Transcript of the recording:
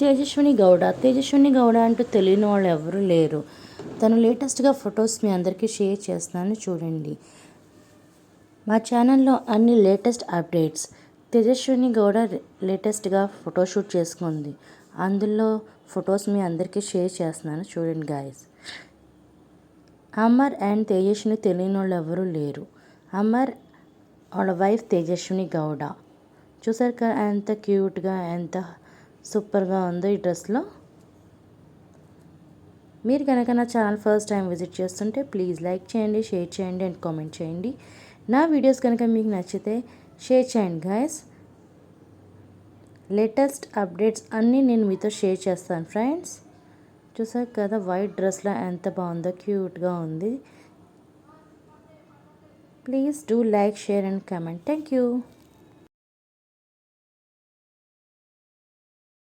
తేజస్విని గౌడ అంటూ తెలియని వాళ్ళు ఎవరూ లేరు. తను లేటెస్ట్గా ఫొటోస్ మీ అందరికీ షేర్ చేస్తున్నాను చూడండి. మా ఛానల్లో అన్ని లేటెస్ట్ అప్డేట్స్. తేజస్విని గౌడ లేటెస్ట్గా ఫోటోషూట్ చేసుకుంది. అందులో ఫొటోస్ మీ అందరికీ షేర్ చేస్తున్నాను చూడండి గాయస్. అమర్ అండ్ తేజస్విని తెలియని వాళ్ళు ఎవరూ లేరు. అమర్ వాళ్ళ వైఫ్ తేజస్విని గౌడ. చూసారు కదా ఎంత క్యూట్గా ఎంత సూపర్గా ఉందో ఈ డ్రెస్లో. మీరు కనుక నా ఛానల్ ఫస్ట్ టైం విజిట్ చేస్తుంటే ప్లీజ్ లైక్ చేయండి, షేర్ చేయండి అండ్ కామెంట్ చేయండి. నా వీడియోస్ కనుక మీకు నచ్చితే షేర్ చేయండి గాయస్. లేటెస్ట్ అప్డేట్స్ అన్నీ నేను మీతో షేర్ చేస్తాను ఫ్రెండ్స్. చూసారు కదా వైట్ డ్రెస్లో ఎంత బాగుందో, క్యూట్గా ఉంది. Please do like, share and comment. Thank you.